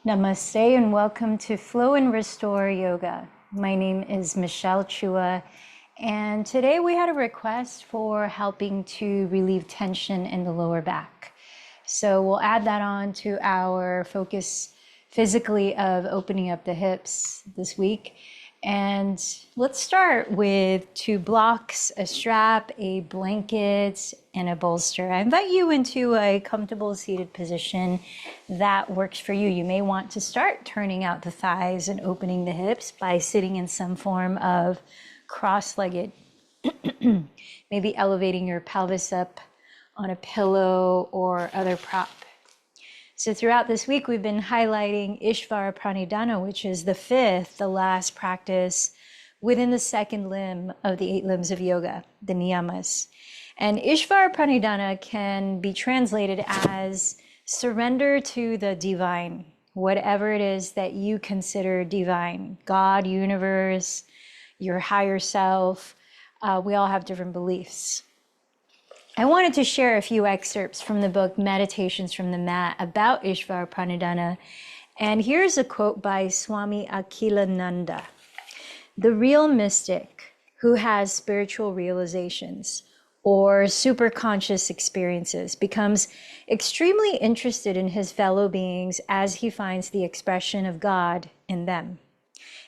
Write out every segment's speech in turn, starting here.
Namaste and welcome to Flow and Restore Yoga. My name is Michelle Chua, and today we had a request for helping to relieve tension in the lower back. So we'll add that on to our focus physically of opening up the hips this week. And let's start with 2 blocks, a strap, a blanket, and a bolster. I invite you into a comfortable seated position that works for you. You may want to start turning out the thighs and opening the hips by sitting in some form of cross-legged, maybe elevating your pelvis up on a pillow or other prop. So throughout this week, we've been highlighting Ishvara Pranidhana, which is the last practice within the second limb of the 8 limbs of yoga, the niyamas. And Ishvara Pranidhana can be translated as surrender to the divine, whatever it is that you consider divine, God, universe, your higher self. We all have different beliefs. I wanted to share a few excerpts from the book Meditations from the Mat about Ishvara Pranidhana. And here's a quote by Swami Akhilananda. The real mystic who has spiritual realizations or superconscious experiences becomes extremely interested in his fellow beings as he finds the expression of God in them.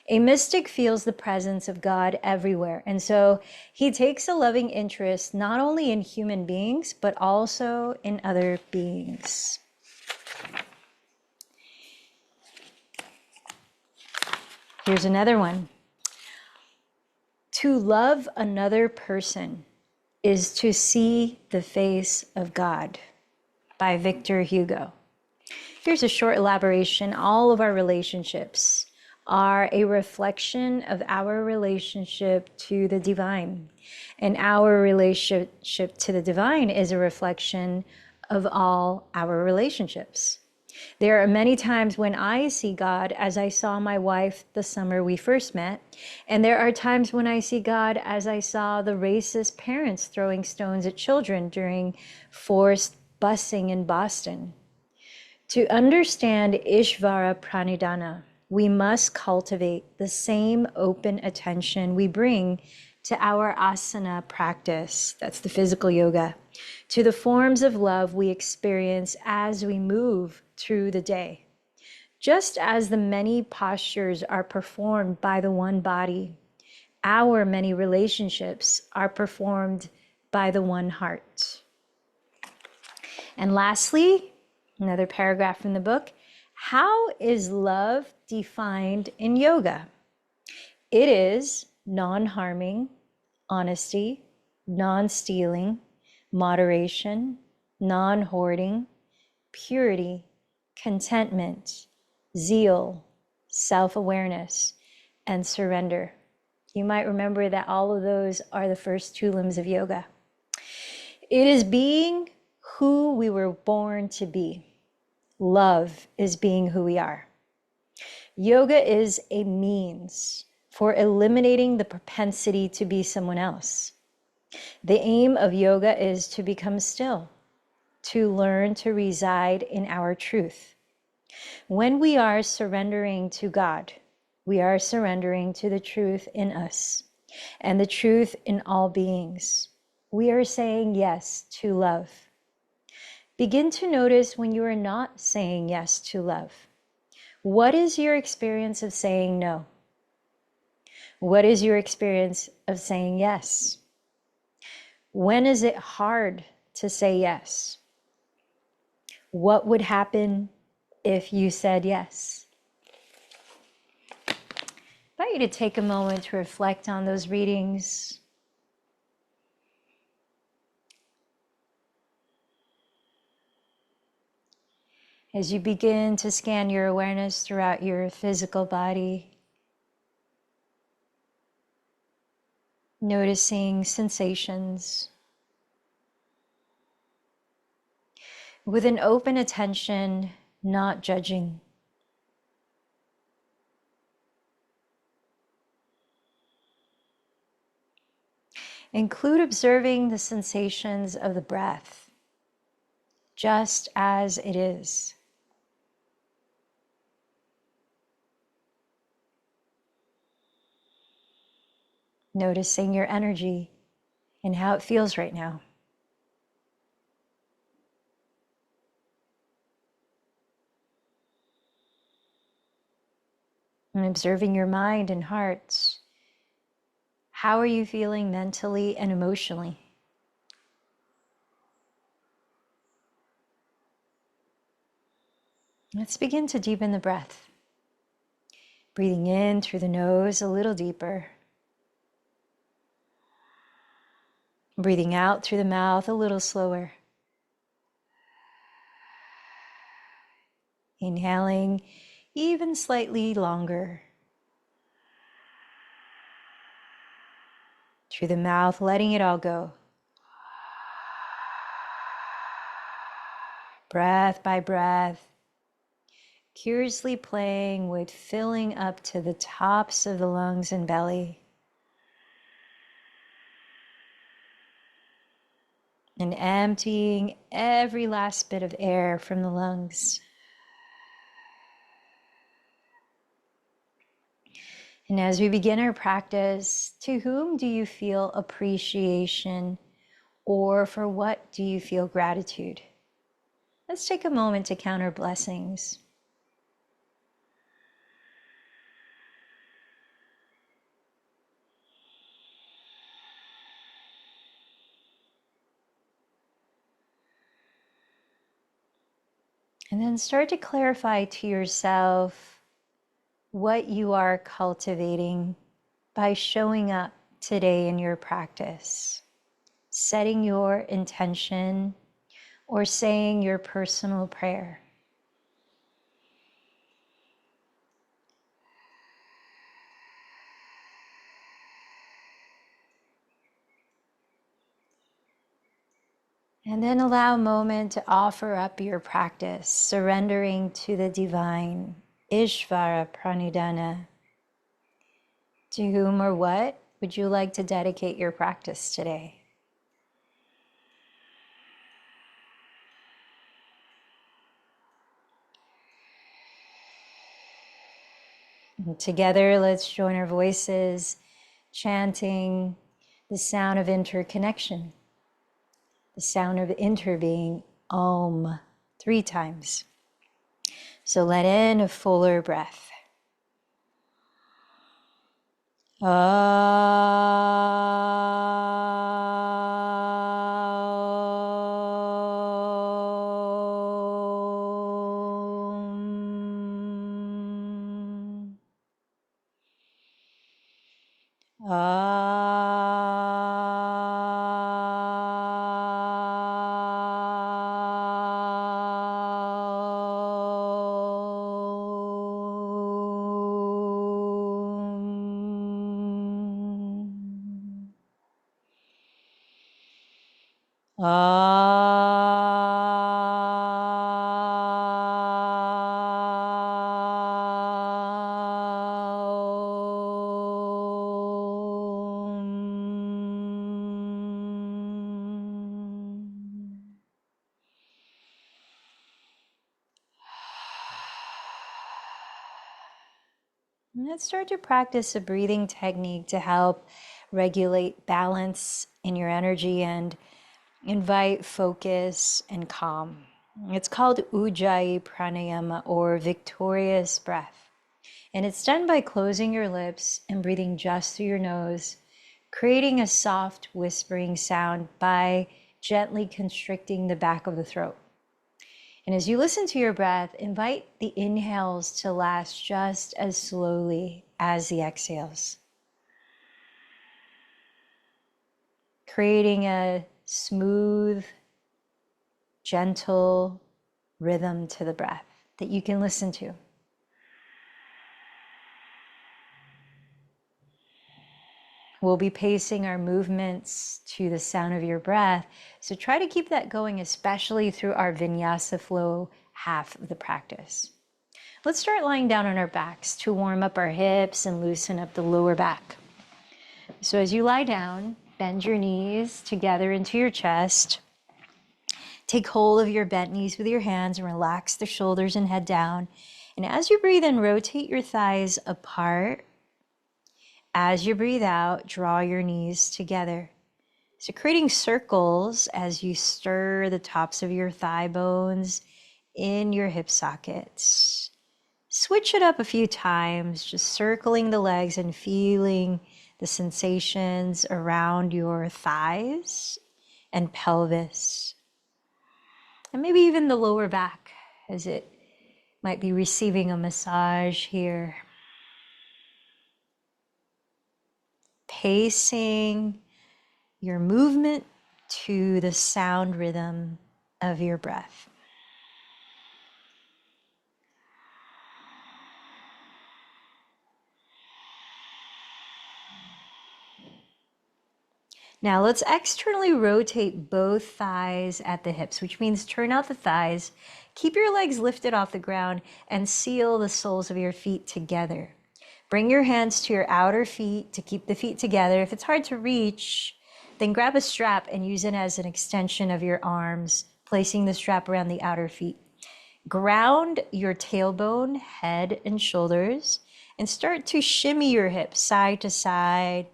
A mystic feels the presence of God everywhere, and so he takes a loving interest not only in human beings, but also in other beings. Here's another one. To love another person is to see the face of God, by Victor Hugo. Here's a short elaboration. All of our relationships are a reflection of our relationship to the divine. And our relationship to the divine is a reflection of all our relationships. There are many times when I see God as I saw my wife the summer we first met. And there are times when I see God as I saw the racist parents throwing stones at children during forced busing in Boston. To understand Ishvara Pranidhana, we must cultivate the same open attention we bring to our asana practice, that's the physical yoga, to the forms of love we experience as we move through the day. Just as the many postures are performed by the one body, our many relationships are performed by the one heart. And lastly, another paragraph from the book, how is love defined in yoga? It is non-harming, honesty, non-stealing, moderation, non-hoarding, purity, contentment, zeal, self-awareness, and surrender. You might remember that all of those are the first 2 limbs of yoga. It is being who we were born to be. Love is being who we are. Yoga is a means for eliminating the propensity to be someone else. The aim of yoga is to become still, to learn to reside in our truth. When we are surrendering to God, we are surrendering to the truth in us and the truth in all beings. We are saying yes to love. Begin to notice when you are not saying yes to love. What is your experience of saying no? What is your experience of saying yes? When is it hard to say yes? What would happen if you said yes? I invite you to take a moment to reflect on those readings. As you begin to scan your awareness throughout your physical body, noticing sensations with an open attention, not judging. Include observing the sensations of the breath, just as it is. noticing your energy and how it feels right now. And observing your mind and heart. How are you feeling mentally and emotionally? Let's begin to deepen the breath. Breathing in through the nose a little deeper. Breathing out through the mouth a little slower. Inhaling even slightly longer. Through the mouth, letting it all go. Breath by breath. Curiously playing with filling up to the tops of the lungs and belly. And emptying every last bit of air from the lungs. And as we begin our practice, to whom do you feel appreciation, or for what do you feel gratitude? Let's take a moment to count our blessings. And then start to clarify to yourself what you are cultivating by showing up today in your practice, setting your intention, or saying your personal prayer. And then allow a moment to offer up your practice, surrendering to the divine, Ishvara Pranidhana. To whom or what would you like to dedicate your practice today? And together, let's join our voices, chanting the sound of interconnection, the sound of inter being Om 3 times. So let in a fuller breath. Let's start to practice a breathing technique to help regulate balance in your energy and invite focus and calm. It's called Ujjayi Pranayama, or victorious breath. And it's done by closing your lips and breathing just through your nose, creating a soft whispering sound by gently constricting the back of the throat. And as you listen to your breath, invite the inhales to last just as slowly as the exhales, creating a smooth, gentle rhythm to the breath that you can listen to. We'll be pacing our movements to the sound of your breath, so try to keep that going, especially through our vinyasa flow half of the practice. Let's start lying down on our backs to warm up our hips and loosen up the lower back. So as you lie down, bend your knees together into your chest. Take hold of your bent knees with your hands and relax the shoulders and head down. And as you breathe in, rotate your thighs apart. As you breathe out, draw your knees together. So creating circles as you stir the tops of your thigh bones in your hip sockets. Switch it up a few times, just circling the legs and feeling the sensations around your thighs and pelvis. And maybe even the lower back as it might be receiving a massage here. Pacing your movement to the sound rhythm of your breath. Now let's externally rotate both thighs at the hips, which means turn out the thighs, keep your legs lifted off the ground, and seal the soles of your feet together. Bring your hands to your outer feet to keep the feet together. If it's hard to reach, then grab a strap and use it as an extension of your arms, placing the strap around the outer feet. Ground your tailbone, head, and shoulders, and start to shimmy your hips side to side,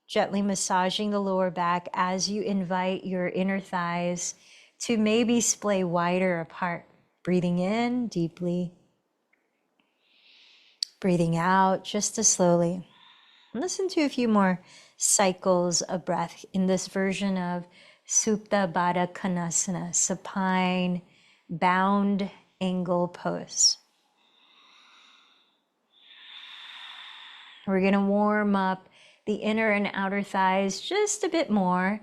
gently massaging the lower back as you invite your inner thighs to maybe splay wider apart. Breathing in deeply, breathing out just as slowly. Listen to a few more cycles of breath in this version of Supta Baddha Konasana, supine bound angle pose. We're going to warm up the inner and outer thighs just a bit more.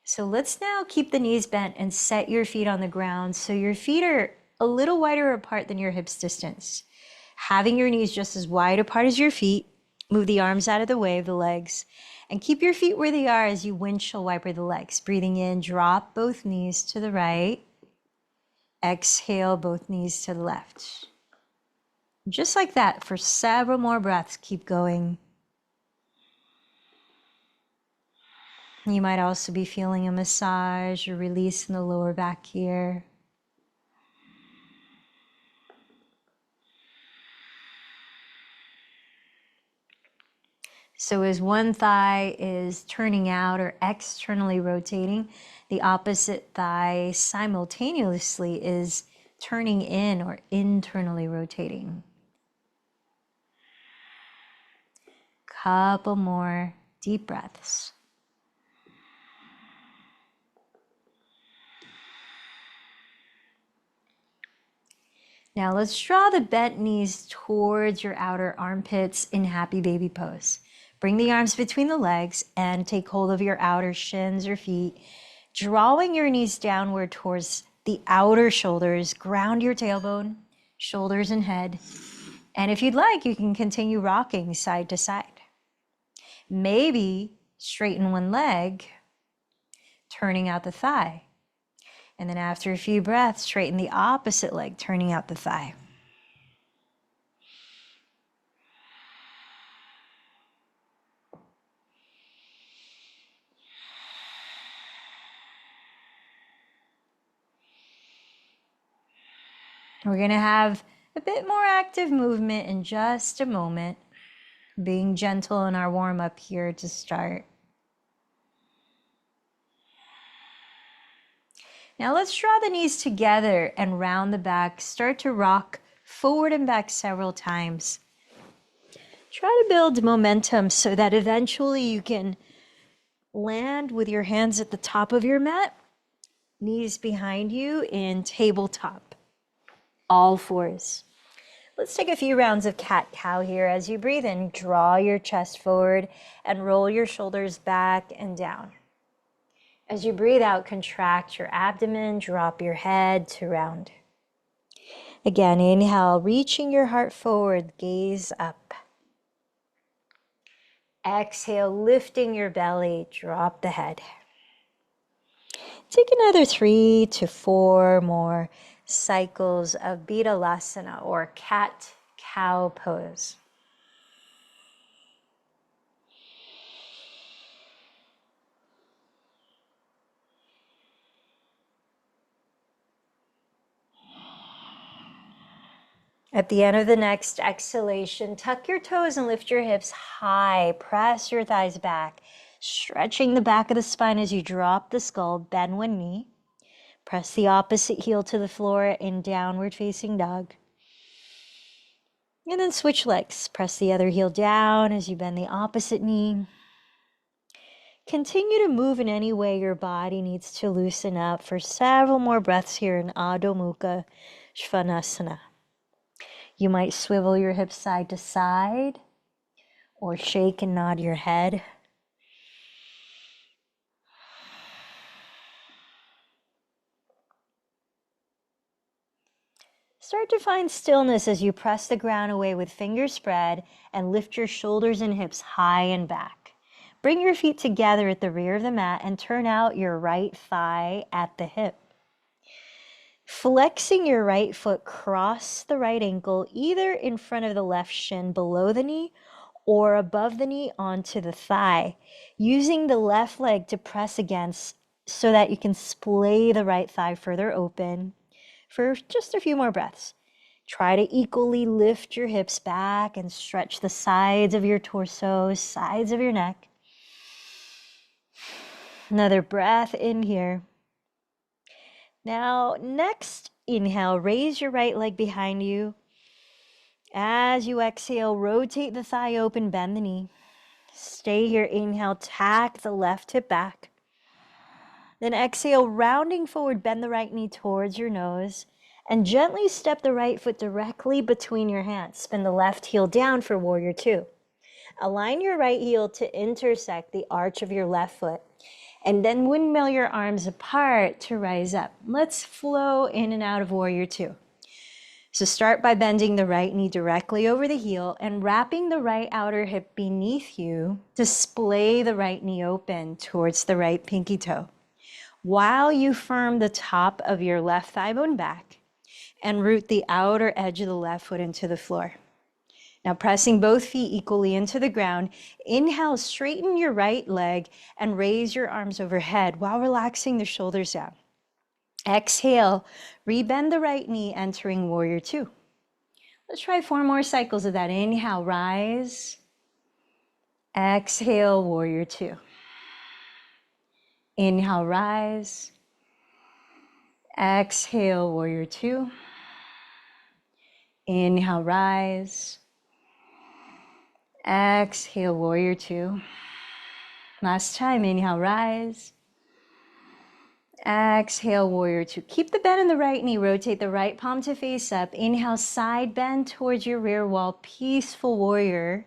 So let's now keep the knees bent and set your feet on the ground so your feet are a little wider apart than your hips distance. Having your knees just as wide apart as your feet, move the arms out of the way of the legs and keep your feet where they are as you windshield wiper the legs. Breathing in, drop both knees to the right. Exhale, both knees to the left. Just like that for several more breaths. Keep going. You might also be feeling a massage or release in the lower back here. So as one thigh is turning out or externally rotating, the opposite thigh simultaneously is turning in or internally rotating. Couple more deep breaths. Now let's draw the bent knees towards your outer armpits in happy baby pose. Bring the arms between the legs and take hold of your outer shins or feet, drawing your knees downward towards the outer shoulders. Ground your tailbone, shoulders, and head. And if you'd like, you can continue rocking side to side. Maybe straighten one leg, turning out the thigh. And then after a few breaths, straighten the opposite leg, turning out the thigh. We're going to have a bit more active movement in just a moment, being gentle in our warm-up here to start. Now let's draw the knees together and round the back. Start to rock forward and back several times. Try to build momentum so that eventually you can land with your hands at the top of your mat, knees behind you in tabletop, all fours. Let's take a few rounds of cat-cow here. As you breathe in, draw your chest forward and roll your shoulders back and down. As you breathe out, contract your abdomen, drop your head to round. Again, inhale, reaching your heart forward, gaze up. Exhale, lifting your belly, drop the head. Take another 3 to 4 more cycles of Bidhalasana or cat-cow pose. At the end of the next exhalation, tuck your toes and lift your hips high. Press your thighs back, stretching the back of the spine as you drop the skull. Bend one knee. Press the opposite heel to the floor in downward facing dog. And then switch legs. Press the other heel down as you bend the opposite knee. Continue to move in any way your body needs to loosen up for several more breaths here in Adho Mukha Svanasana. You might swivel your hips side to side or shake and nod your head. Start to find stillness as you press the ground away with fingers spread and lift your shoulders and hips high and back. Bring your feet together at the rear of the mat and turn out your right thigh at the hip. Flexing your right foot, cross the right ankle, either in front of the left shin below the knee or above the knee onto the thigh. Using the left leg to press against so that you can splay the right thigh further open for just a few more breaths. Try to equally lift your hips back and stretch the sides of your torso, sides of your neck. Another breath in here. Now, next inhale, raise your right leg behind you. As you exhale, rotate the thigh open, bend the knee. Stay here, inhale, tack the left hip back. Then exhale, rounding forward, bend the right knee towards your nose. And gently step the right foot directly between your hands. Spin the left heel down for warrior two. Align your right heel to intersect the arch of your left foot. And then windmill your arms apart to rise up. Let's flow in and out of warrior two. So start by bending the right knee directly over the heel and wrapping the right outer hip beneath you. Display the right knee open towards the right pinky toe. While you firm the top of your left thigh bone back and root the outer edge of the left foot into the floor. Now pressing both feet equally into the ground, inhale, straighten your right leg and raise your arms overhead while relaxing the shoulders down. Exhale, rebend the right knee, entering warrior two. Let's try 4 more cycles of that. Inhale, rise. Exhale, warrior two. Inhale, rise. Exhale, warrior two. Inhale, rise. Exhale, warrior two. Last time, inhale, rise. Exhale, warrior two. Keep the bend in the right knee. Rotate the right palm to face up. Inhale, side bend towards your rear wall, peaceful warrior.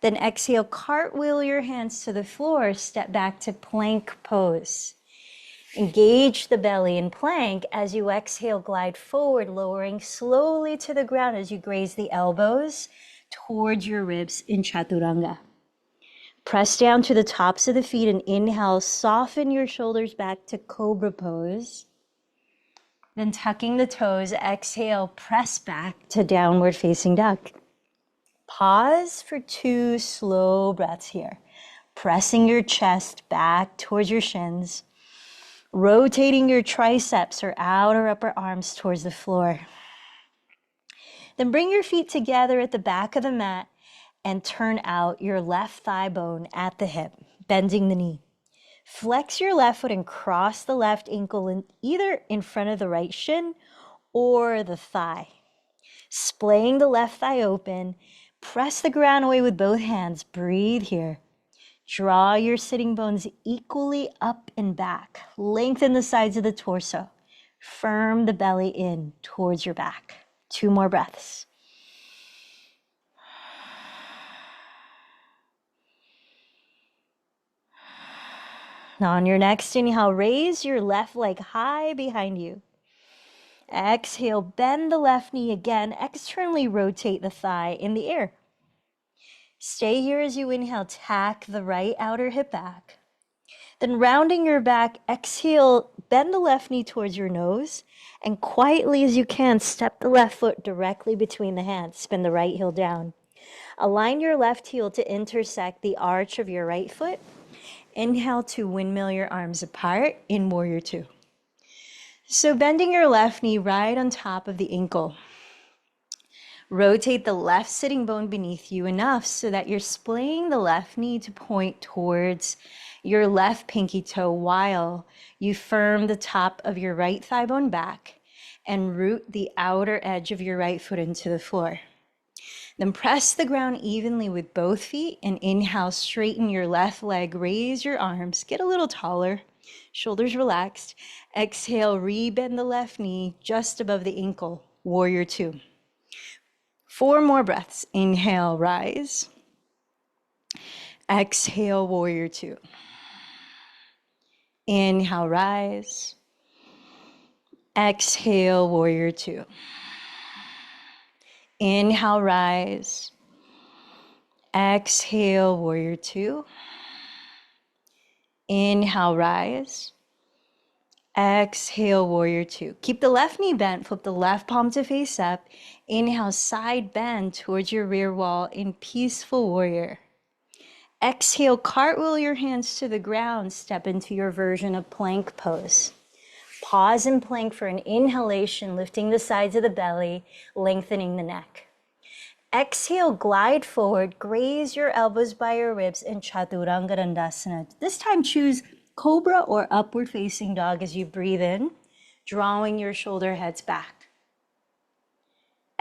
Then exhale, cartwheel your hands to the floor. Step back to plank pose. Engage the belly in plank. As you exhale, glide forward, lowering slowly to the ground as you graze the elbows towards your ribs in chaturanga. Press down to the tops of the feet and inhale, soften your shoulders back to cobra pose. Then tucking the toes, exhale, press back to downward facing dog. Pause for 2 slow breaths here. Pressing your chest back towards your shins. Rotating your triceps or outer upper arms towards the floor. Then bring your feet together at the back of the mat and turn out your left thigh bone at the hip, bending the knee. Flex your left foot and cross the left ankle either in front of the right shin or the thigh. Splaying the left thigh open, press the ground away with both hands. Breathe here. Draw your sitting bones equally up and back. Lengthen the sides of the torso. Firm the belly in towards your back. 2 more breaths. Now on your next inhale, raise your left leg high behind you. Exhale, bend the left knee again. Externally rotate the thigh in the air. Stay here as you inhale, tack the right outer hip back. Then rounding your back, exhale, bend the left knee towards your nose. And quietly as you can, step the left foot directly between the hands. Spin the right heel down. Align your left heel to intersect the arch of your right foot. Inhale to windmill your arms apart in warrior two. So bending your left knee right on top of the ankle. Rotate the left sitting bone beneath you enough so that you're splaying the left knee to point towards your left pinky toe while you firm the top of your right thigh bone back and root the outer edge of your right foot into the floor. Then press the ground evenly with both feet and inhale, straighten your left leg, raise your arms, get a little taller, shoulders relaxed. Exhale, rebend the left knee just above the ankle, warrior two. 4 more breaths. Inhale, rise. Exhale, warrior two. Inhale, rise. Exhale, warrior two. Inhale, rise. Exhale, warrior two. Inhale, rise. Exhale, warrior two. Keep the left knee bent, flip the left palm to face up. Inhale, side bend towards your rear wall in peaceful warrior. Exhale, cartwheel your hands to the ground, step into your version of plank pose. Pause in plank for an inhalation, lifting the sides of the belly, lengthening the neck. Exhale, glide forward, graze your elbows by your ribs in Chaturanga Dandasana. This time choose cobra or upward facing dog as you breathe in, drawing your shoulder heads back.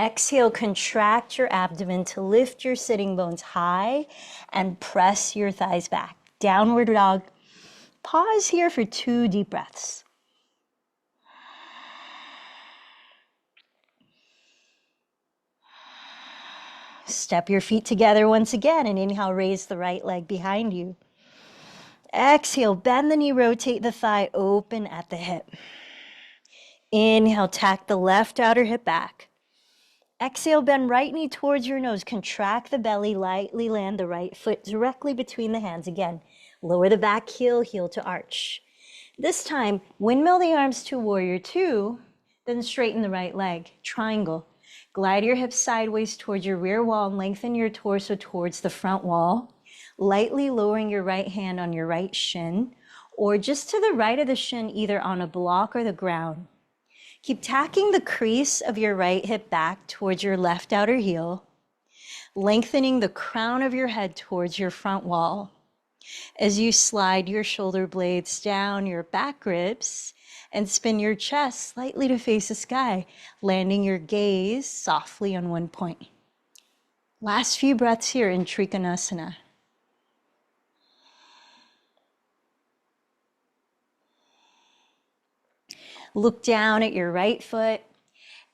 Exhale, contract your abdomen to lift your sitting bones high and press your thighs back. Downward dog. Pause here for 2 deep breaths. Step your feet together once again and inhale, raise the right leg behind you. Exhale, bend the knee, rotate the thigh, open at the hip. Inhale, tack the left outer hip back. Exhale, bend right knee towards your nose, contract the belly, lightly land the right foot directly between the hands. Again, lower the back heel, heel to arch. This time, windmill the arms to warrior two, then straighten the right leg, triangle. Glide your hips sideways towards your rear wall and lengthen your torso towards the front wall, lightly lowering your right hand on your right shin, or just to the right of the shin, either on a block or the ground. Keep tacking the crease of your right hip back towards your left outer heel, lengthening the crown of your head towards your front wall. As you slide your shoulder blades down your back ribs and spin your chest slightly to face the sky, landing your gaze softly on one point. Last few breaths here in Trikonasana. Look down at your right foot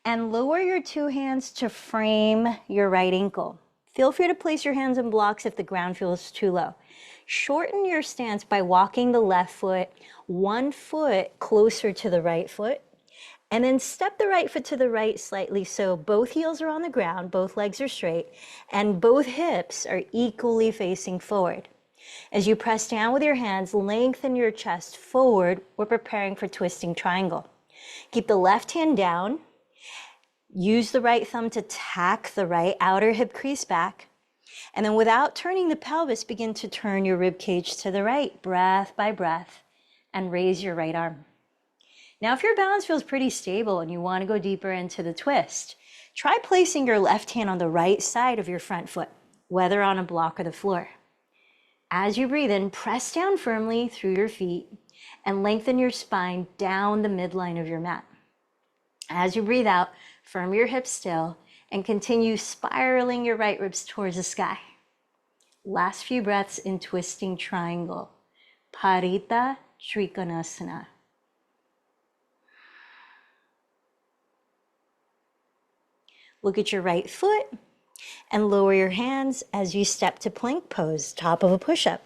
and lower your 2 hands to frame your right ankle. Feel free to place your hands in blocks if the ground feels too low. Shorten your stance by walking the left foot 1 foot closer to the right foot, and then step the right foot to the right slightly so both heels are on the ground, both legs are straight, and both hips are equally facing forward. As you press down with your hands, lengthen your chest forward. We're preparing for twisting triangle. Keep the left hand down. Use the right thumb to tack the right outer hip crease back. And then without turning the pelvis, begin to turn your rib cage to the right, breath by breath, and raise your right arm. Now, if your balance feels pretty stable and you want to go deeper into the twist, try placing your left hand on the right side of your front foot, whether on a block or the floor. As you breathe in, press down firmly through your feet and lengthen your spine down the midline of your mat. As you breathe out, firm your hips still and continue spiraling your right ribs towards the sky. Last few breaths in twisting triangle. Parita Trikonasana. Look at your right foot and lower your hands as you step to plank pose, top of a push-up.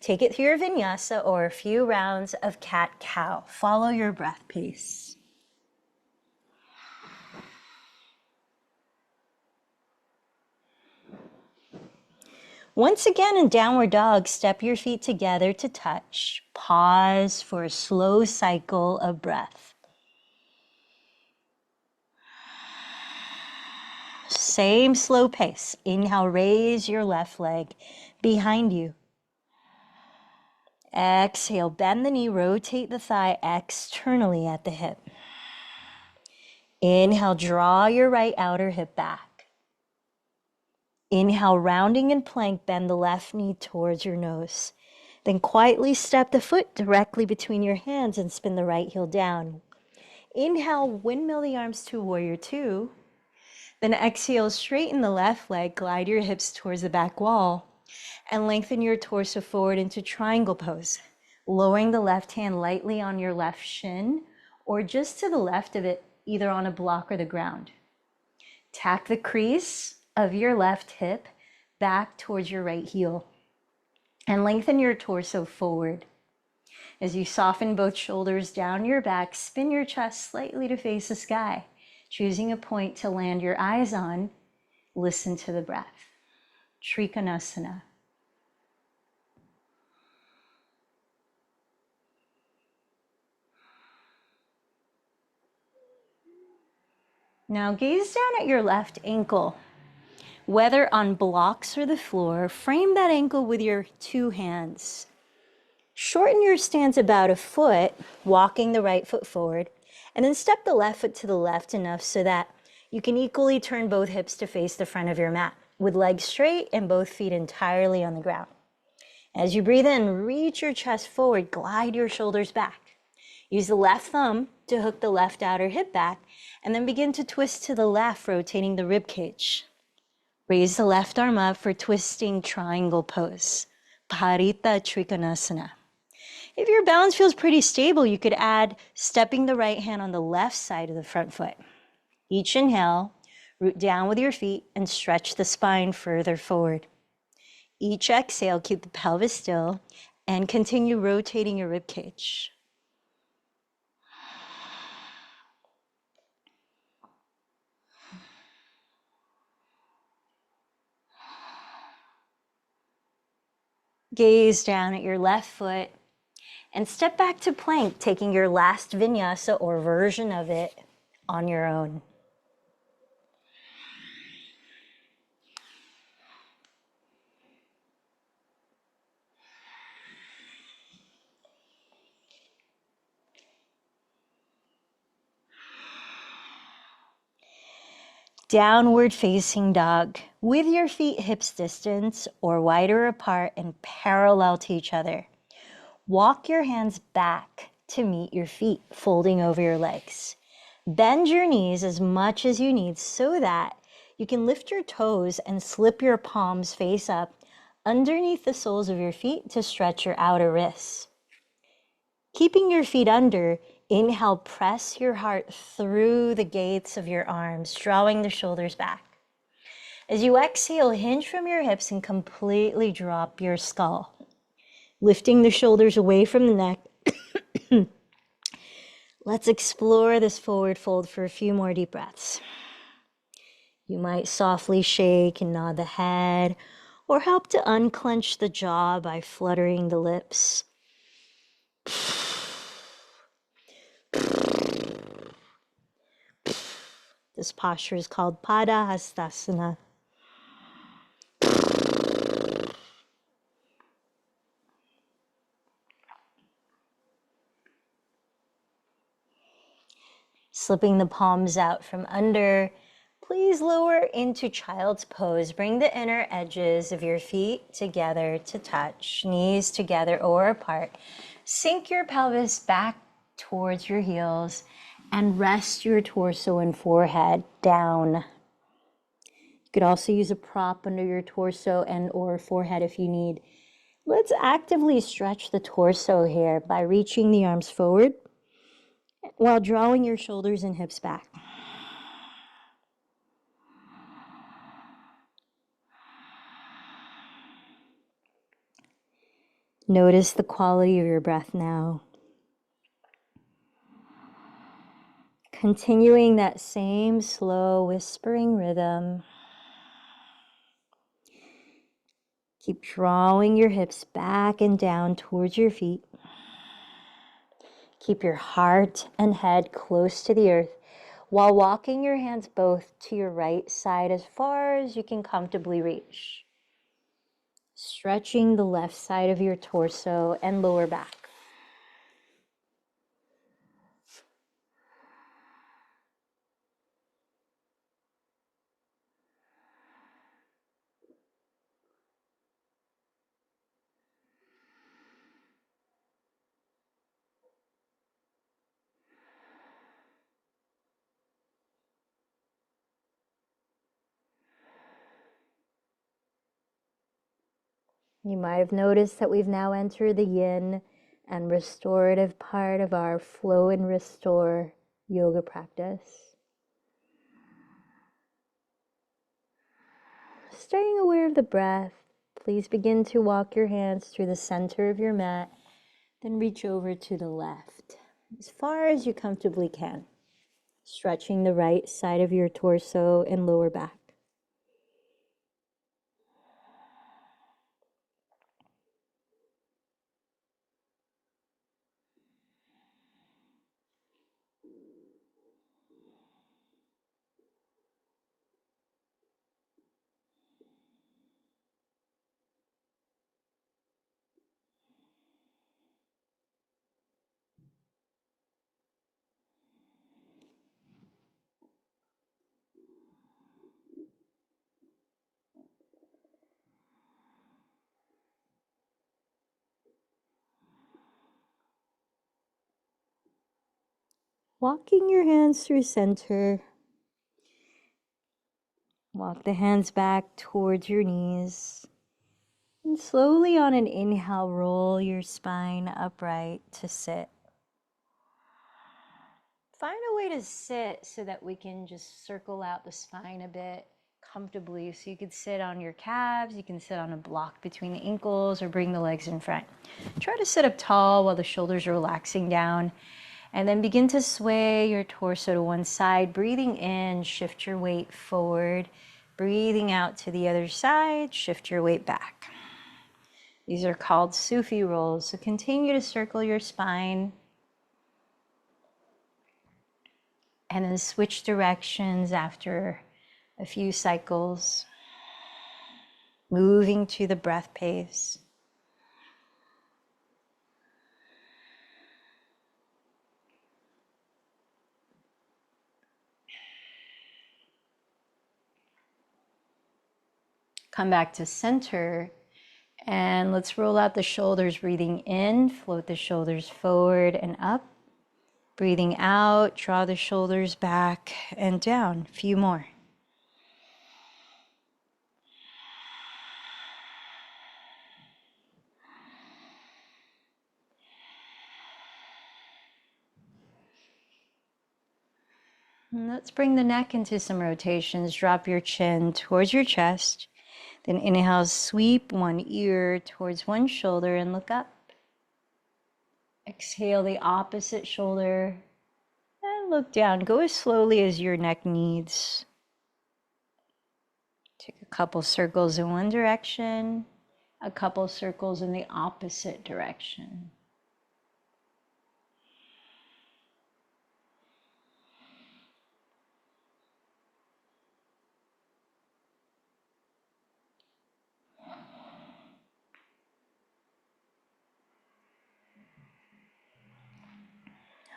Take it through your vinyasa or a few rounds of cat-cow. Follow your breath pace. Once again, in downward dog, step your feet together to touch. Pause for a slow cycle of breath. Same slow pace. Inhale, raise your left leg behind you. Exhale, bend the knee, rotate the thigh externally at the hip. Inhale, draw your right outer hip back. Inhale, rounding in plank, bend the left knee towards your nose. Then quietly step the foot directly between your hands and spin the right heel down. Inhale, windmill the arms to warrior two. Then exhale, straighten the left leg, glide your hips towards the back wall, and lengthen your torso forward into triangle pose, lowering the left hand lightly on your left shin or just to the left of it, either on a block or the ground. Tack the crease of your left hip back towards your right heel and lengthen your torso forward. As you soften both shoulders down your back, spin your chest slightly to face the sky, choosing a point to land your eyes on. Listen to the breath. Trikonasana. Now gaze down at your left ankle. Whether on blocks or the floor, frame that ankle with your two hands. Shorten your stance about a foot, walking the right foot forward, and then step the left foot to the left enough so that you can equally turn both hips to face the front of your mat, with legs straight and both feet entirely on the ground. As you breathe in, reach your chest forward, glide your shoulders back. Use the left thumb to hook the left outer hip back, and then begin to twist to the left, rotating the rib cage. Raise the left arm up for twisting triangle pose, Parita Trikonasana. If your balance feels pretty stable, you could add stepping the right hand on the left side of the front foot. Each inhale, root down with your feet and stretch the spine further forward. Each exhale, keep the pelvis still and continue rotating your rib cage. Gaze down at your left foot and step back to plank, taking your last vinyasa or version of it on your own. Downward facing dog with your feet hips distance or wider apart and parallel to each other. Walk your hands back to meet your feet, folding over your legs. Bend your knees as much as you need so that you can lift your toes and slip your palms face up underneath the soles of your feet to stretch your outer wrists. Keeping your feet under, inhale, press your heart through the gates of your arms, drawing the shoulders back. As you exhale, hinge from your hips and completely drop your skull. Lifting the shoulders away from the neck. Let's explore this forward fold for a few more deep breaths. You might softly shake and nod the head, or help to unclench the jaw by fluttering the lips. This posture is called Padahastasana. Slipping the palms out from under, please lower into child's pose. Bring the inner edges of your feet together to touch, knees together or apart. Sink your pelvis back towards your heels and rest your torso and forehead down. You could also use a prop under your torso and or forehead if you need. Let's actively stretch the torso here by reaching the arms forward while drawing your shoulders and hips back. Notice the quality of your breath now. Continuing that same slow whispering rhythm. Keep drawing your hips back and down towards your feet. Keep your heart and head close to the earth while walking your hands both to your right side as far as you can comfortably reach. Stretching the left side of your torso and lower back. You might have noticed that we've now entered the yin and restorative part of our flow and restore yoga practice. Staying aware of the breath, please begin to walk your hands through the center of your mat, then reach over to the left as far as you comfortably can, stretching the right side of your torso and lower back. Walking your hands through center, walk the hands back towards your knees, and slowly on an inhale, roll your spine upright to sit. Find a way to sit so that we can just circle out the spine a bit comfortably. So you could sit on your calves, you can sit on a block between the ankles, or bring the legs in front. Try to sit up tall while the shoulders are relaxing down. And then begin to sway your torso to one side. Breathing in, shift your weight forward. Breathing out to the other side, shift your weight back. These are called Sufi rolls. So continue to circle your spine. And then switch directions after a few cycles. Moving to the breath pace. Come back to center, and let's roll out the shoulders. Breathing in, float the shoulders forward and up. Breathing out, draw the shoulders back and down. A few more. And let's bring the neck into some rotations. Drop your chin towards your chest. Then inhale, sweep one ear towards one shoulder and look up. Exhale the opposite shoulder and look down. Go as slowly as your neck needs. Take a couple circles in one direction, a couple circles in the opposite direction.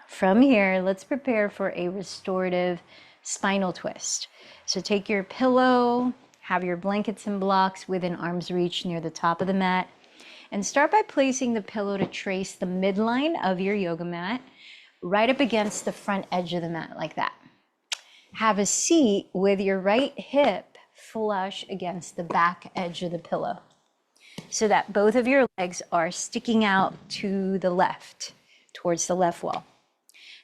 From here, let's prepare for a restorative spinal twist. So take your pillow, have your blankets and blocks within arm's reach near the top of the mat, and start by placing the pillow to trace the midline of your yoga mat right up against the front edge of the mat like that. Have a seat with your right hip flush against the back edge of the pillow so that both of your legs are sticking out to the left, towards the left wall.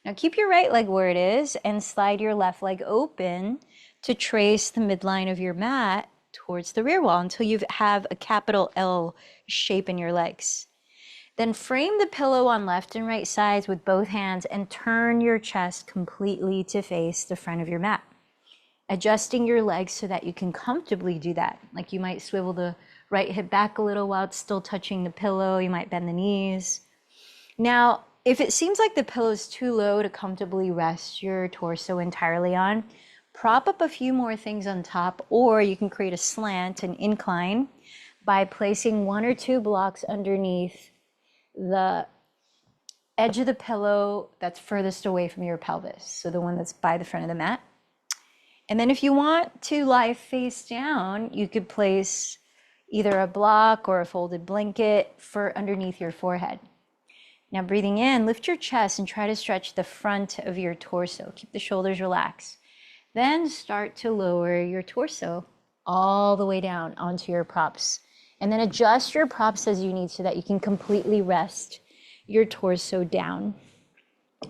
Now keep your right leg where it is and slide your left leg open to trace the midline of your mat towards the rear wall until you have a capital L shape in your legs. Then frame the pillow on left and right sides with both hands and turn your chest completely to face the front of your mat. Adjusting your legs so that you can comfortably do that. Like you might swivel the right hip back a little while it's still touching the pillow. You might bend the knees. Now, if it seems like the pillow is too low to comfortably rest your torso entirely on, prop up a few more things on top, or you can create a slant, an incline, by placing one or two blocks underneath the edge of the pillow that's furthest away from your pelvis, so the one that's by the front of the mat. And then if you want to lie face down, you could place either a block or a folded blanket for underneath your forehead. Now breathing in, lift your chest and try to stretch the front of your torso. Keep the shoulders relaxed. Then start to lower your torso all the way down onto your props. And then adjust your props as you need so that you can completely rest your torso down.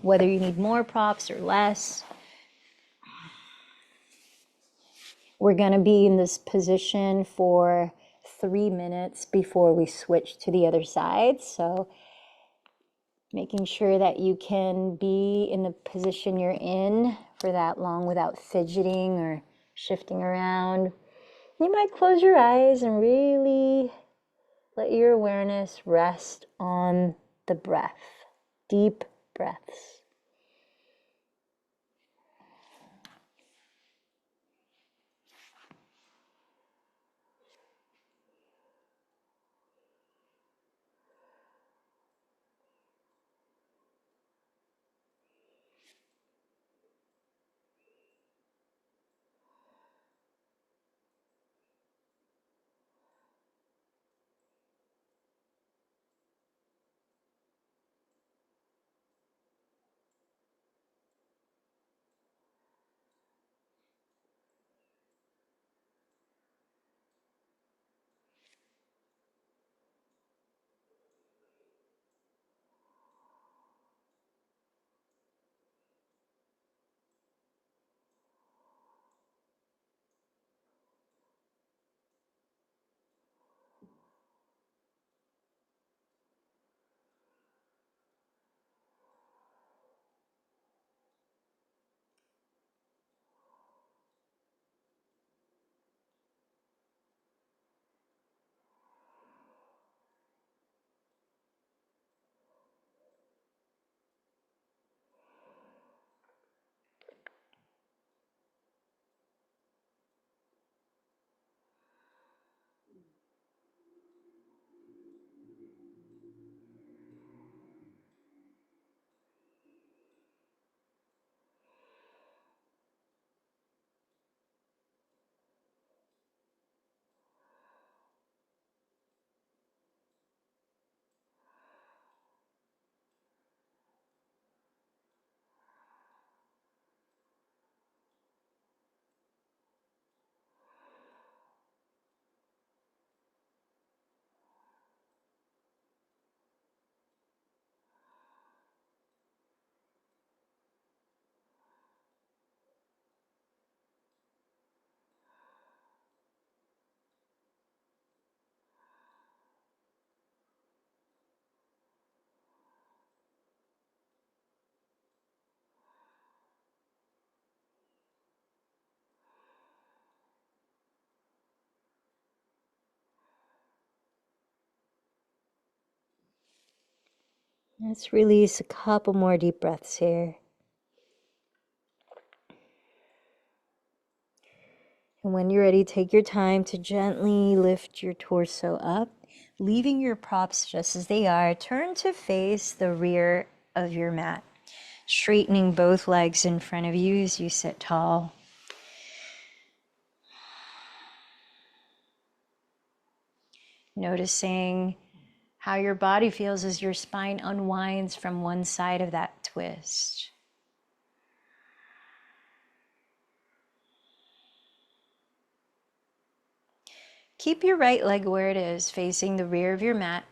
Whether you need more props or less. We're going to be in this position for 3 minutes before we switch to the other side. So making sure that you can be in the position you're in for that long without fidgeting or shifting around. You might close your eyes and really let your awareness rest on the breath. Deep breaths. Let's release a couple more deep breaths here. And when you're ready, take your time to gently lift your torso up, leaving your props just as they are. Turn to face the rear of your mat, straightening both legs in front of you as you sit tall. Noticing how your body feels as your spine unwinds from one side of that twist. Keep your right leg where it is, facing the rear of your mat,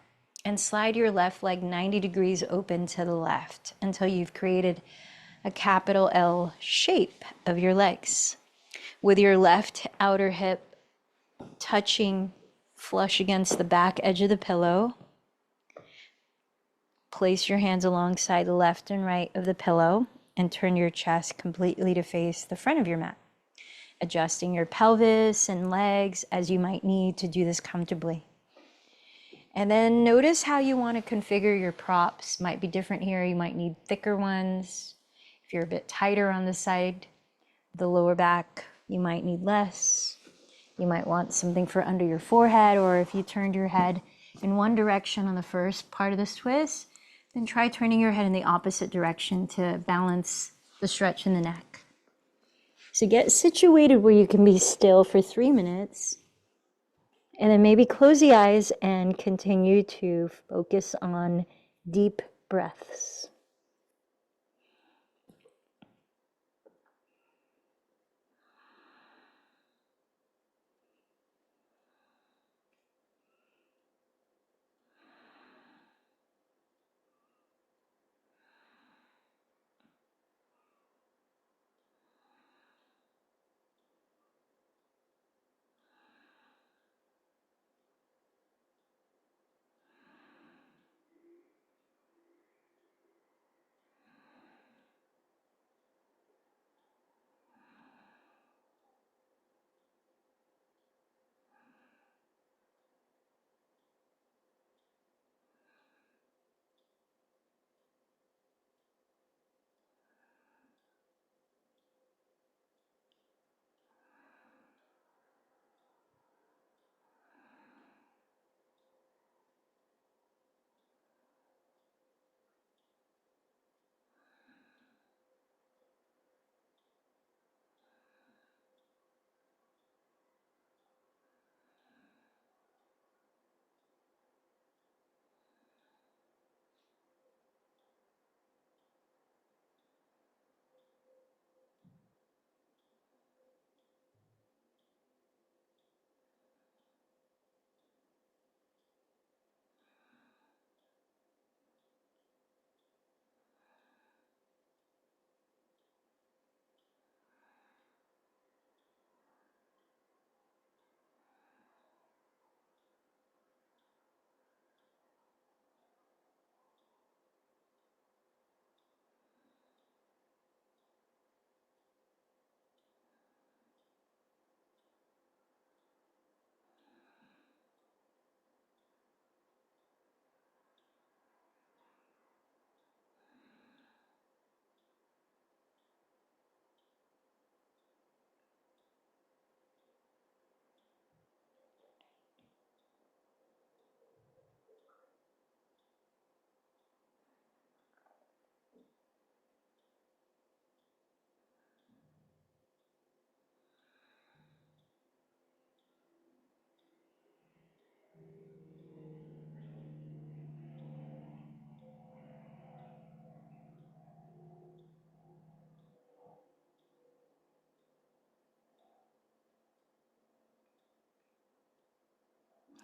and slide your left leg 90 degrees open to the left until you've created a capital L shape of your legs. With your left outer hip touching flush against the back edge of the pillow, place your hands alongside the left and right of the pillow and turn your chest completely to face the front of your mat, adjusting your pelvis and legs as you might need to do this comfortably. And then notice how you want to configure your props. Might be different here. You might need thicker ones. If you're a bit tighter on the side, the lower back, you might need less. You might want something for under your forehead, or if you turned your head in one direction on the first part of this twist, then try turning your head in the opposite direction to balance the stretch in the neck. So get situated where you can be still for 3 minutes, and then maybe close the eyes and continue to focus on deep breaths.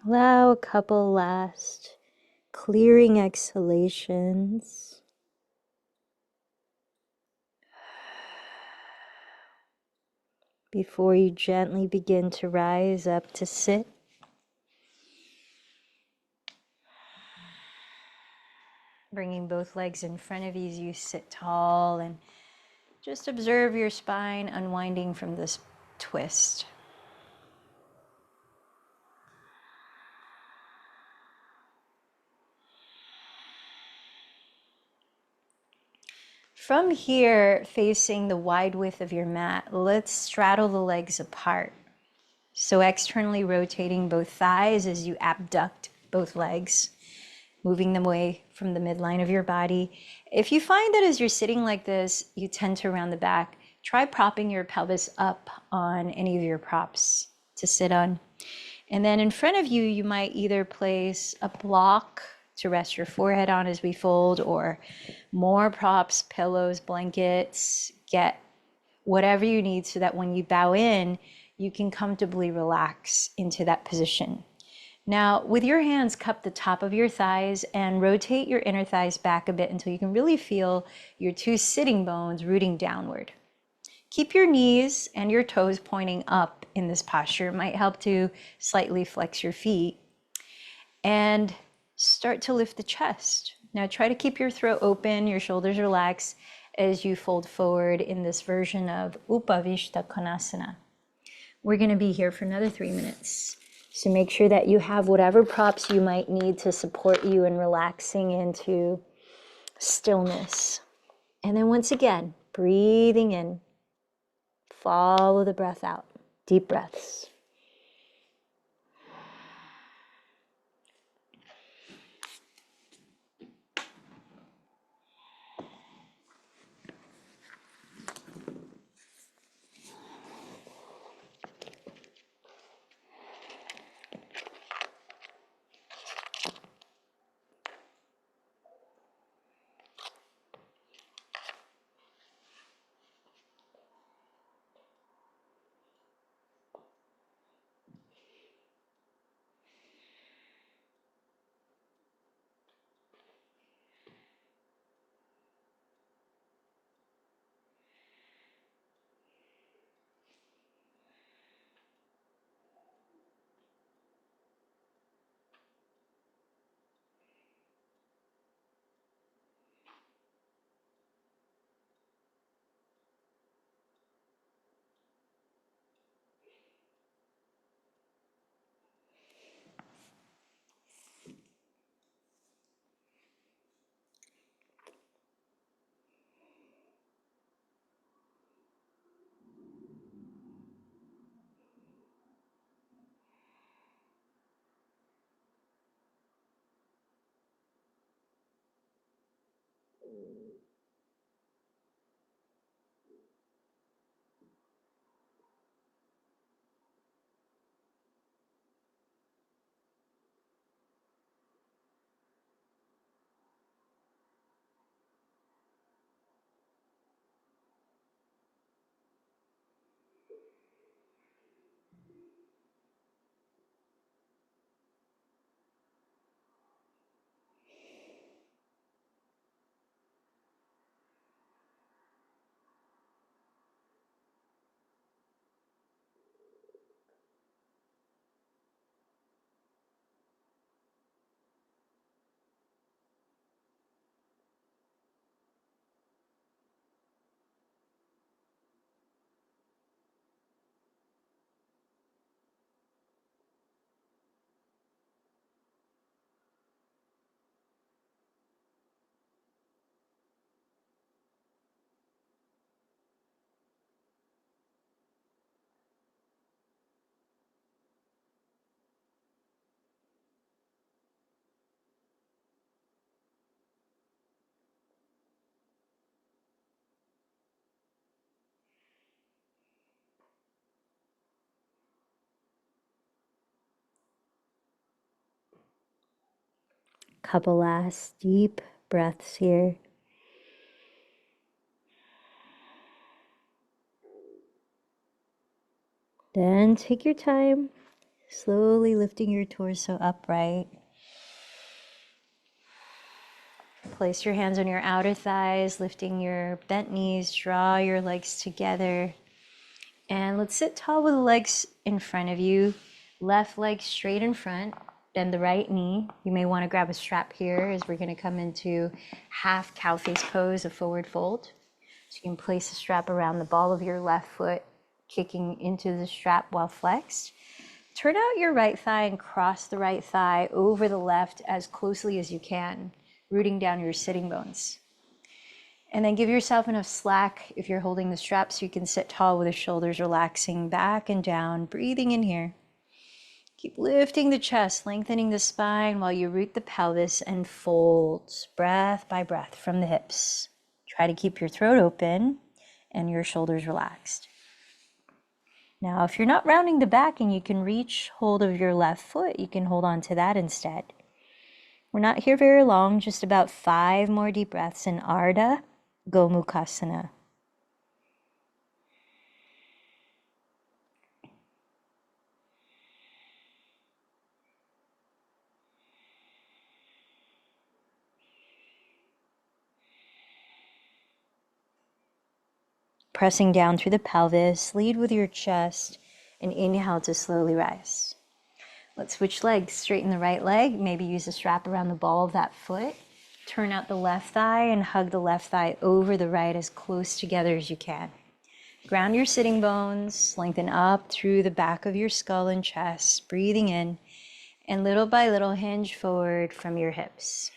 Allow a couple last clearing exhalations. Before you gently begin to rise up to sit. Bringing both legs in front of you as you sit tall, and just observe your spine unwinding from this twist. From here, facing the wide width of your mat, let's straddle the legs apart. So externally rotating both thighs as you abduct both legs, moving them away from the midline of your body. If you find that as you're sitting like this, you tend to round the back, try propping your pelvis up on any of your props to sit on. And then in front of you, you might either place a block to rest your forehead on as we fold, or more props, pillows, blankets, get whatever you need so that when you bow in, you can comfortably relax into that position. Now, with your hands, cup the top of your thighs and rotate your inner thighs back a bit until you can really feel your two sitting bones rooting downward. Keep your knees and your toes pointing up in this posture. It might help to slightly flex your feet. And start to lift the chest. Now try to keep your throat open, your shoulders relaxed as you fold forward in this version of Upavishta Konasana. We're going to be here for another 3 minutes. So make sure that you have whatever props you might need to support you in relaxing into stillness. And then once again, breathing in, follow the breath out. Deep breaths. Couple last deep breaths here. Then take your time, Slowly lifting your torso upright. Place your hands on your outer thighs, lifting your bent knees, draw your legs together. And let's sit tall with the legs in front of you. Left leg straight in front, bend the right knee. You may want to grab a strap here as we're going to come into half cow face pose, a forward fold. So you can place a strap around the ball of your left foot, kicking into the strap while flexed. Turn out your right thigh and cross the right thigh over the left as closely as you can, rooting down your sitting bones. And then give yourself enough slack if you're holding the strap so you can sit tall with the shoulders relaxing back and down, breathing in here. Keep lifting the chest, lengthening the spine while you root the pelvis and fold breath by breath from the hips. Try to keep your throat open and your shoulders relaxed. Now, if you're not rounding the back and you can reach hold of your left foot, you can hold on to that instead. We're not here very long, just about 5 more deep breaths in Ardha Gomukhasana. Pressing down through the pelvis, lead with your chest, and inhale to slowly rise. Let's switch legs. Straighten the right leg, maybe use a strap around the ball of that foot. Turn out the left thigh and hug the left thigh over the right as close together as you can. Ground your sitting bones, lengthen up through the back of your skull and chest, breathing in, and little by little hinge forward from your hips.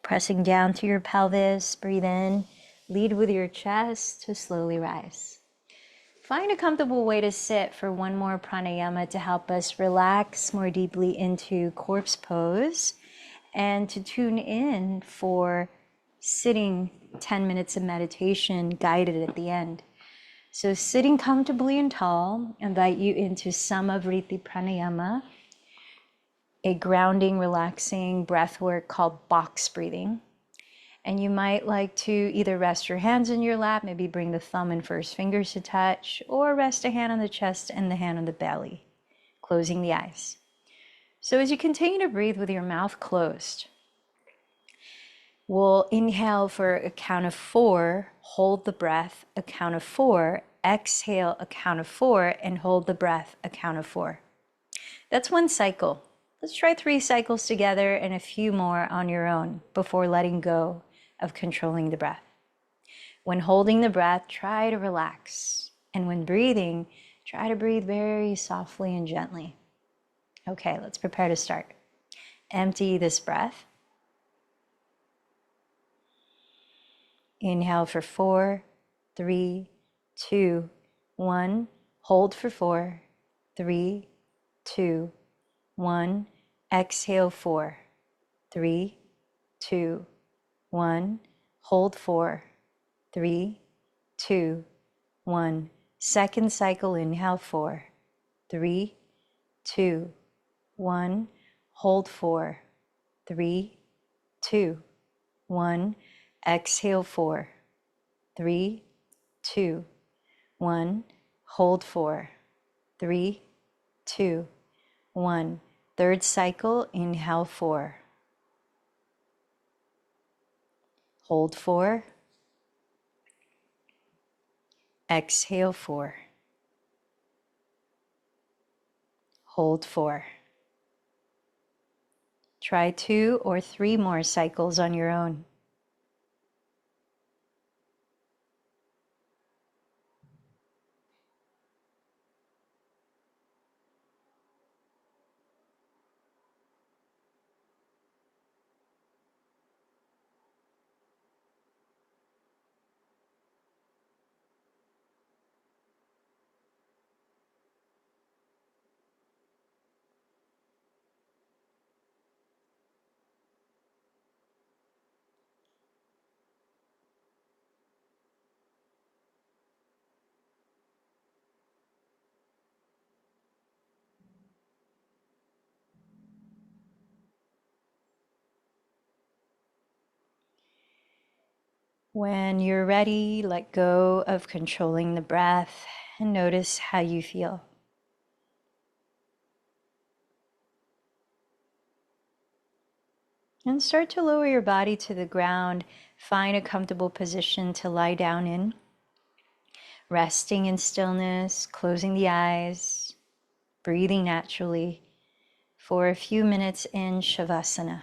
Pressing down through your pelvis, breathe in, lead with your chest to slowly rise. Find a comfortable way to sit for one more pranayama to help us relax more deeply into corpse pose and to tune in for sitting 10 minutes of meditation guided at the end. So sitting comfortably and tall, invite you into Samavriti Pranayama, a grounding, relaxing breath work called box breathing. And you might like to either rest your hands in your lap, maybe bring the thumb and first fingers to touch, or rest a hand on the chest and the hand on the belly, closing the eyes. So as you continue to breathe with your mouth closed, we'll inhale for a count of 4, hold the breath, a count of 4, exhale a count of 4, and hold the breath a count of 4. That's one cycle. Let's try 3 cycles together and a few more on your own before letting go of controlling the breath. When holding the breath, try to relax. And when breathing, try to breathe very softly and gently. Okay, let's prepare to start. Empty this breath. Inhale for 4, 3, 2, 1. Hold for 4, 3, 2, 1. Exhale 4, 3, 2, 1. Hold 4, 3, 2, 1. Second cycle, inhale 4, 3, 2, 1. Hold 4, 3, 2, 1. Exhale 4, 3, 2, 1. Hold 4, 3, 2, 1. Third cycle, inhale 4. Hold 4. Exhale 4. Hold 4. Try 2 or 3 more cycles on your own. When you're ready, let go of controlling the breath and notice how you feel. And start to lower your body to the ground. Find a comfortable position to lie down in. Resting in stillness, closing the eyes, breathing naturally for a few minutes in Shavasana.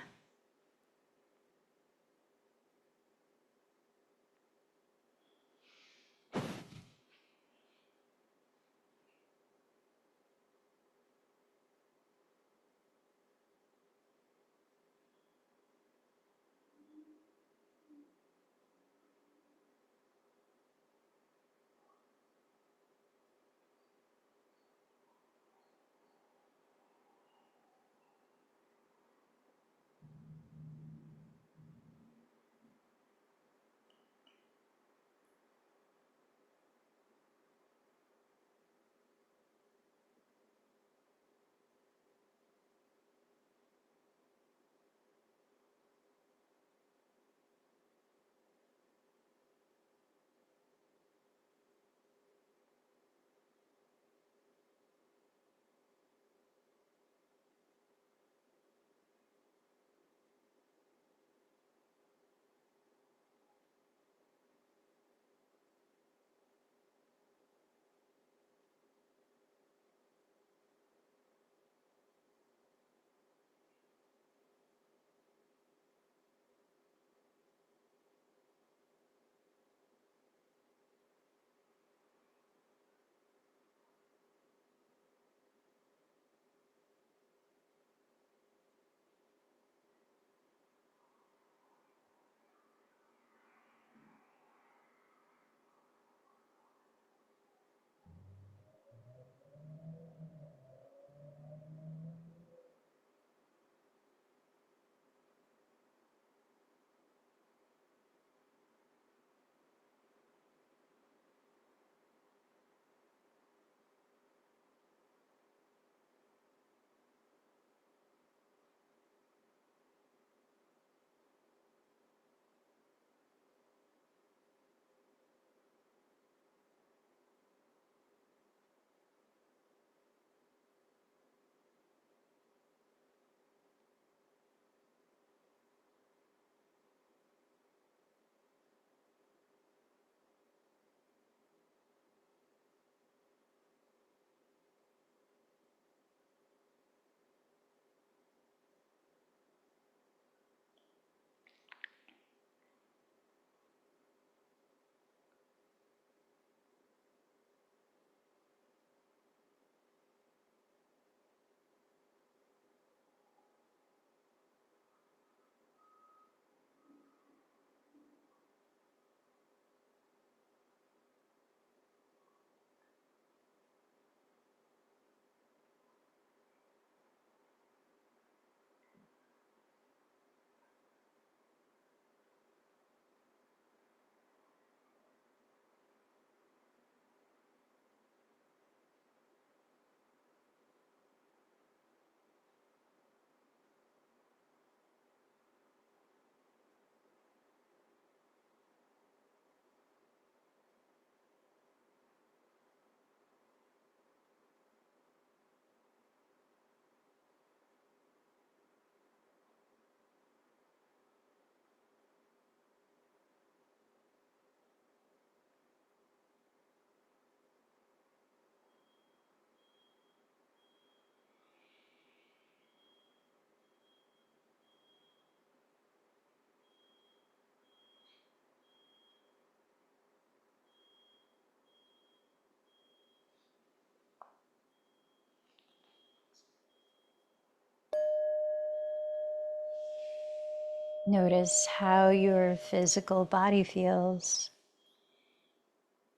Notice how your physical body feels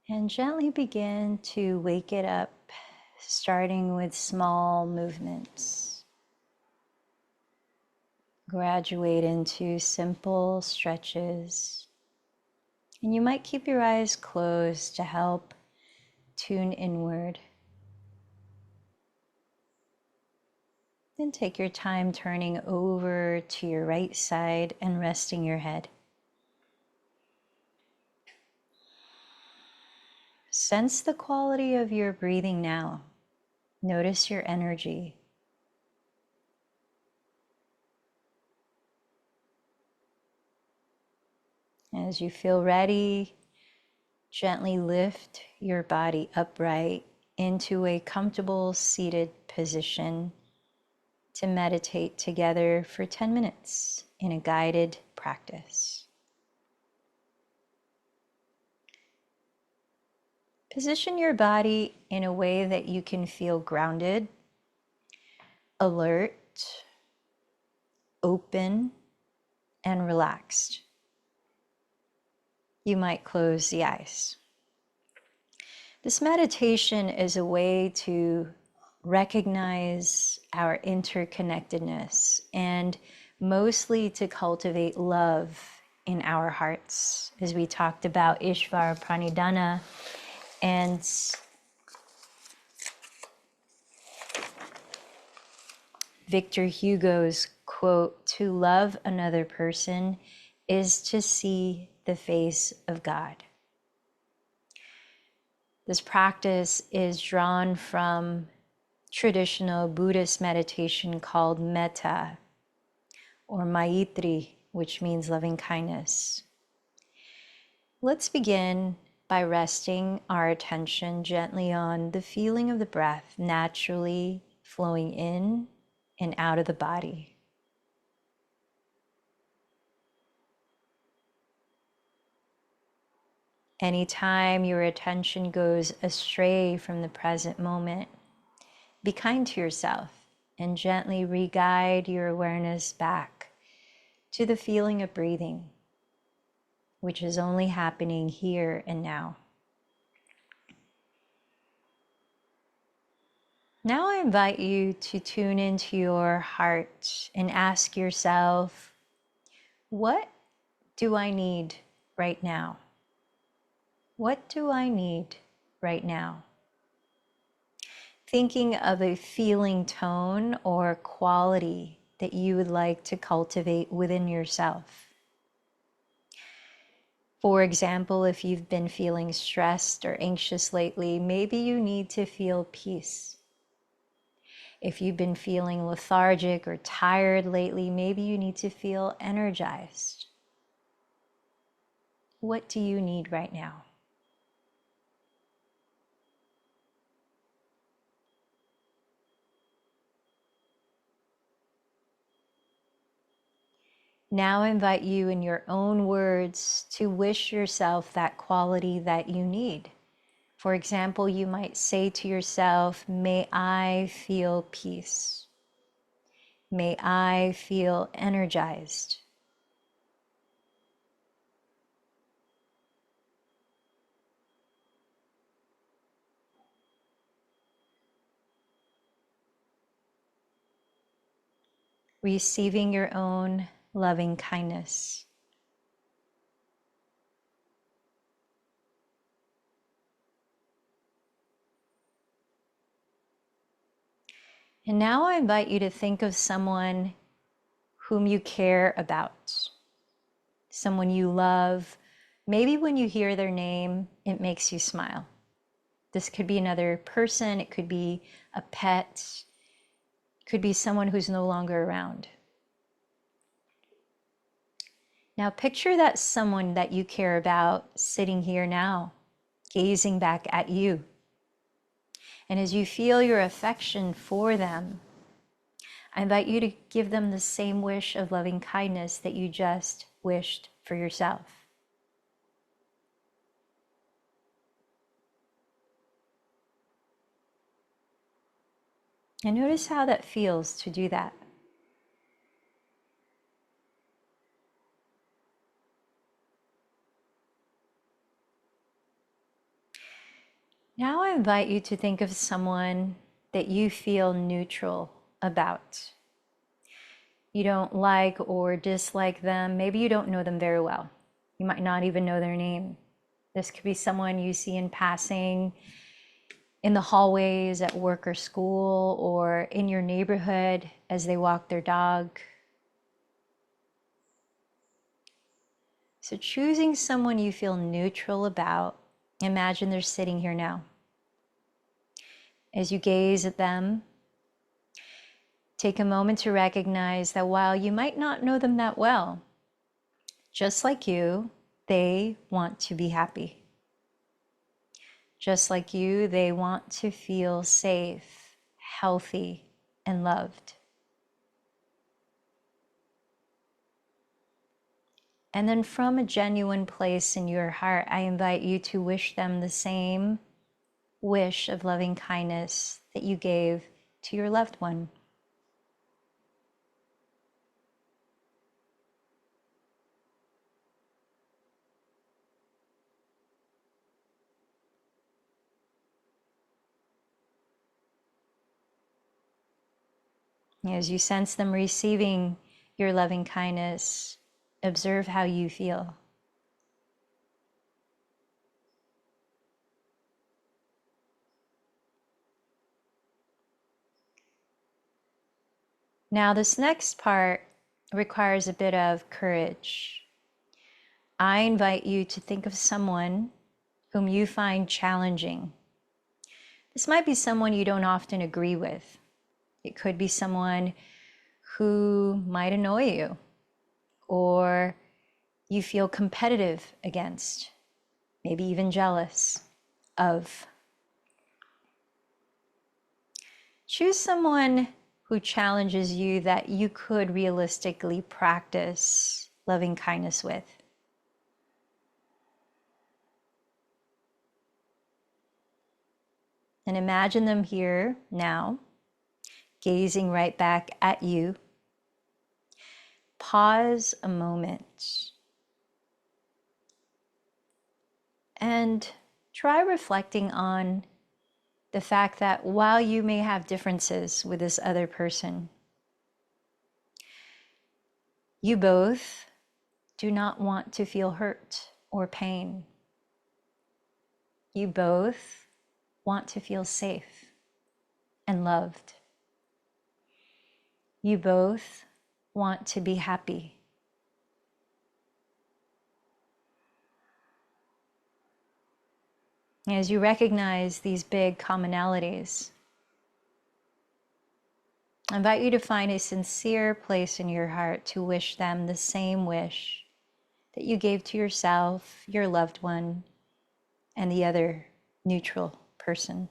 and gently begin to wake it up, starting with small movements. Graduate into simple stretches. And you might keep your eyes closed to help tune inward. Then take your time turning over to your right side and resting your head. Sense the quality of your breathing now. Notice your energy. As you feel ready, gently lift your body upright into a comfortable seated position to meditate together for 10 minutes in a guided practice. Position your body in a way that you can feel grounded, alert, open, and relaxed. You might close the eyes. This meditation is a way to recognize our interconnectedness and mostly to cultivate love in our hearts. As we talked about Ishvara Pranidhana and Victor Hugo's quote, "To love another person is to see the face of God." This practice is drawn from traditional Buddhist meditation called metta or maitri, which means loving kindness. Let's begin by resting our attention gently on the feeling of the breath naturally flowing in and out of the body. Anytime your attention goes astray from the present moment, be kind to yourself and gently re-guide your awareness back to the feeling of breathing, which is only happening here and now. Now I invite you to tune into your heart and ask yourself, what do I need right now? What do I need right now? Thinking of a feeling tone or quality that you would like to cultivate within yourself. For example, if you've been feeling stressed or anxious lately, maybe you need to feel peace. If you've been feeling lethargic or tired lately, maybe you need to feel energized. What do you need right now? Now I invite you in your own words to wish yourself that quality that you need. For example, you might say to yourself, may I feel peace. May I feel energized. Receiving your own loving kindness. And now I invite you to think of someone whom you care about, someone you love. Maybe when you hear their name, it makes you smile. This could be another person, it could be a pet, it could be someone who's no longer around. Now picture that someone that you care about sitting here now, gazing back at you. And as you feel your affection for them, I invite you to give them the same wish of loving kindness that you just wished for yourself. And notice how that feels to do that. Now I invite you to think of someone that you feel neutral about. You don't like or dislike them. Maybe you don't know them very well. You might not even know their name. This could be someone you see in passing in the hallways at work or school, or in your neighborhood as they walk their dog. So choosing someone you feel neutral about Imagine they're sitting here now. As you gaze at them, take a moment to recognize that while you might not know them that well, just like you, they want to be happy. Just like you, they want to feel safe, healthy, and loved. And then from a genuine place in your heart, I invite you to wish them the same wish of loving kindness that you gave to your loved one. As you sense them receiving your loving kindness, observe how you feel. Now, this next part requires a bit of courage. I invite you to think of someone whom you find challenging. This might be someone you don't often agree with. It could be someone who might annoy you or you feel competitive against, maybe even jealous of. Choose someone who challenges you that you could realistically practice loving kindness with. And imagine them here now, gazing right back at you. Pause a moment and try reflecting on the fact that while you may have differences with this other person, you both do not want to feel hurt or pain. You both want to feel safe and loved. You both want to be happy. As you recognize these big commonalities, I invite you to find a sincere place in your heart to wish them the same wish that you gave to yourself, your loved one, and the other neutral person.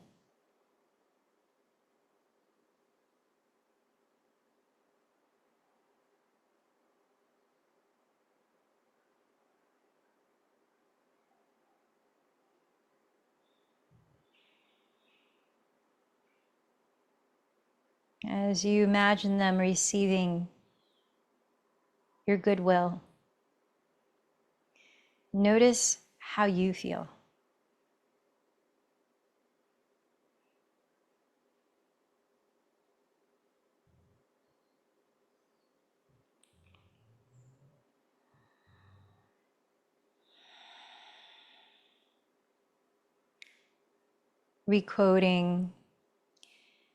As you imagine them receiving your goodwill, notice how you feel. Requoting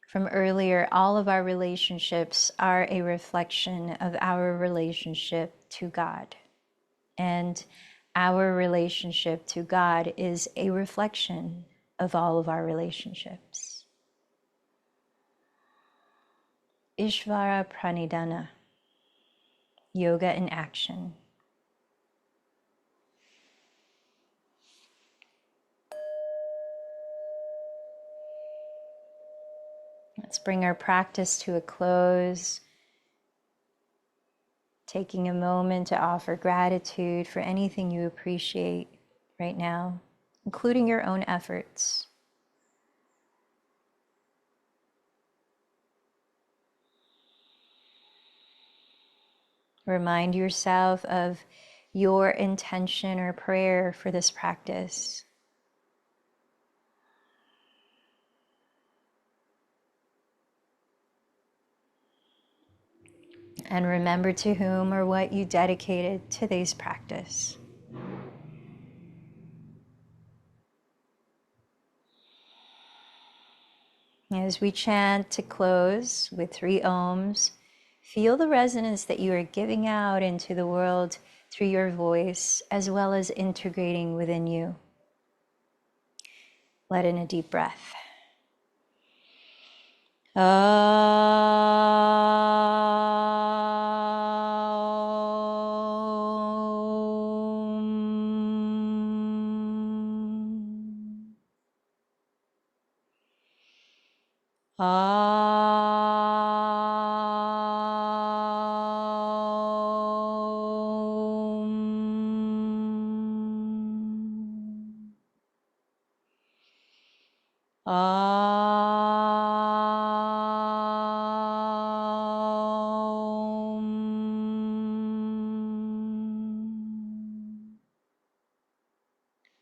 from earlier, all of our relationships are a reflection of our relationship to God. And our relationship to God is a reflection of all of our relationships. Ishvara Pranidhana, yoga in action. Let's bring our practice to a close, taking a moment to offer gratitude for anything you appreciate right now, including your own efforts. Remind yourself of your intention or prayer for this practice. And remember to whom or what you dedicated today's practice. As we chant to close with 3 ohms, feel the resonance that you are giving out into the world through your voice, as well as integrating within you. Let in a deep breath.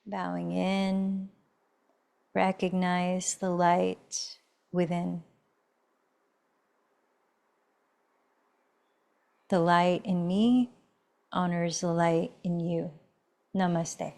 Bowing in, recognize the light within. The light in me honors the light in you. Namaste.